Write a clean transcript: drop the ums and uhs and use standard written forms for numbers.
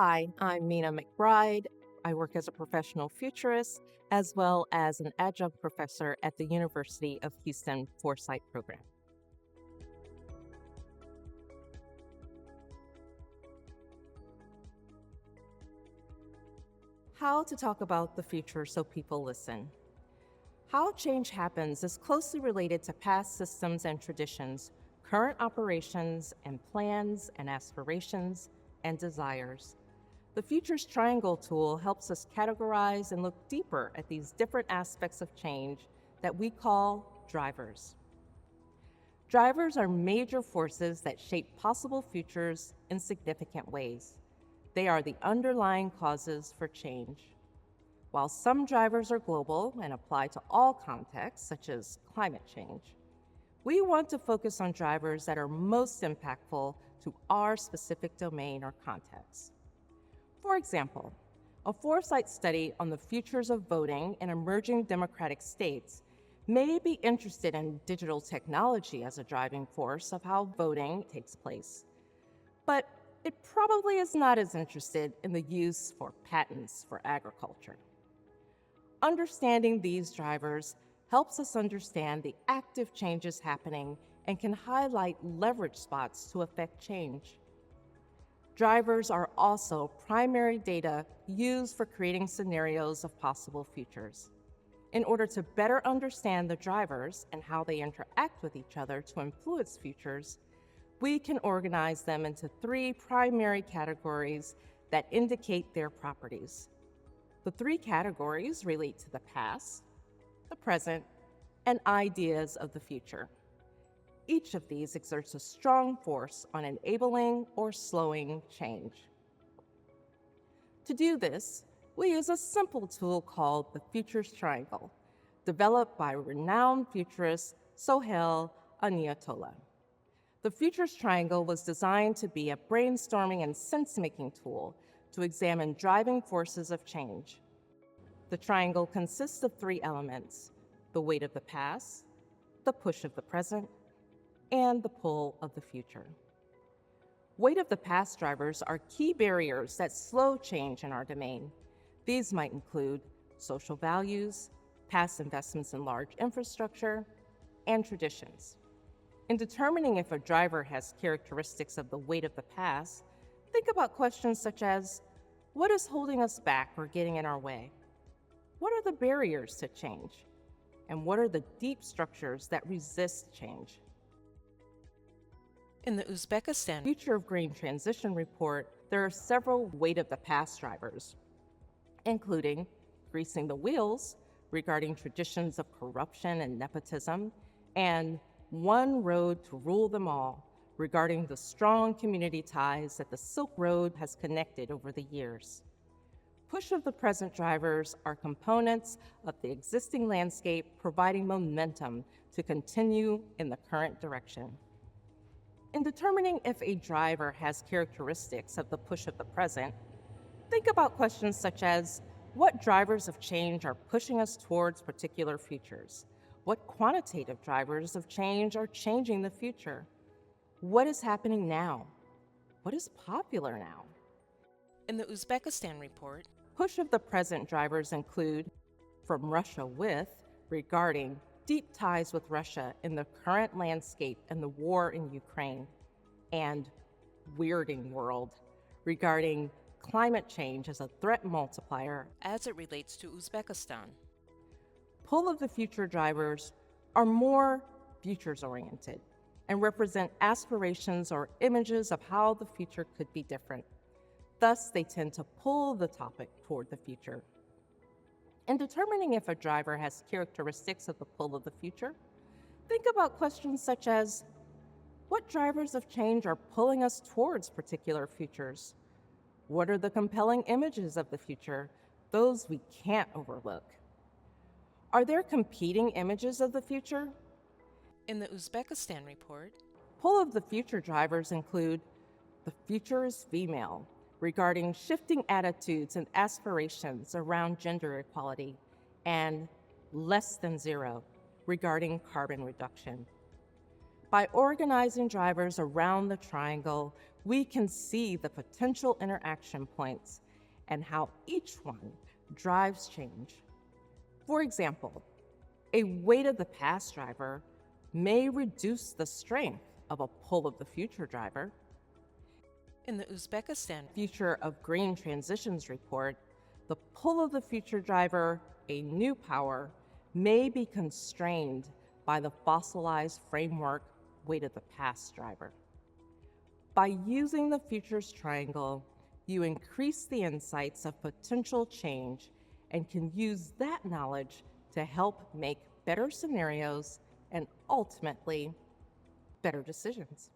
Hi, I'm Mina McBride. I work as a professional futurist as well as an adjunct professor at the University of Houston Foresight program. How to talk about the future so people listen. How change happens is closely related to past systems and traditions, current operations and plans and aspirations and desires. The Futures Triangle tool helps us categorize and look deeper at these different aspects of change that we call drivers. Drivers are major forces that shape possible futures in significant ways. They are the underlying causes for change. While some drivers are global and apply to all contexts, such as climate change, we want to focus on drivers that are most impactful to our specific domain or context. For example, a Foresight study on the futures of voting in emerging democratic states may be interested in digital technology as a driving force of how voting takes place, but it probably is not as interested in the use for patents for agriculture. Understanding these drivers helps us understand the active changes happening and can highlight leverage spots to affect change. Drivers are also primary data used for creating scenarios of possible futures. In order to better understand the drivers and how they interact with each other to influence futures, we can organize them into three primary categories that indicate their properties. The three categories relate to the past, the present, and ideas of the future. Each of these exerts a strong force on enabling or slowing change. To do this, we use a simple tool called the Futures Triangle, developed by renowned futurist Sohail Aniyatollah. The Futures Triangle was designed to be a brainstorming and sense-making tool to examine driving forces of change. The triangle consists of three elements: the weight of the past, the push of the present, and the pull of the future. Weight of the past drivers are key barriers that slow change in our domain. These might include social values, past investments in large infrastructure, and traditions. In determining if a driver has characteristics of the weight of the past, think about questions such as, what is holding us back or getting in our way? What are the barriers to change? And what are the deep structures that resist change? In the Uzbekistan Future of Green Transition report, there are several weight of the past drivers, including greasing the wheels regarding traditions of corruption and nepotism, and one road to rule them all regarding the strong community ties that the Silk Road has connected over the years. Push of the present drivers are components of the existing landscape providing momentum to continue in the current direction. In determining if a driver has characteristics of the push of the present, think about questions such as, what drivers of change are pushing us towards particular futures? What quantitative drivers of change are changing the future? What is happening now? What is popular now? In the Uzbekistan report, Push of the present drivers include from Russia with, regarding deep ties with Russia in the current landscape and the war in Ukraine, and weirding world, regarding climate change as a threat multiplier. as it relates to Uzbekistan. Pull of the future drivers are more futures-oriented and represent aspirations or images of how the future could be different. Thus, they tend to pull the topic toward the future. In determining if a driver has characteristics of the pull of the future, think about questions such as, what drivers of change are pulling us towards particular futures? What are the compelling images of the future, those we can't overlook? Are there competing images of the future? In the Uzbekistan report, Pull of the future drivers include the future is female, regarding shifting attitudes and aspirations around gender equality, and less than zero, regarding carbon reduction. By organizing drivers around the triangle, we can see the potential interaction points and how each one drives change. For example, a weight of the past driver may reduce the strength of a pull of the future driver. In the Uzbekistan Future of Green Transitions report, the pull of the future driver, a new power, may be constrained by the fossilized framework weight of the past driver. By using the futures triangle, you increase the insights of potential change and can use that knowledge to help make better scenarios and ultimately better decisions.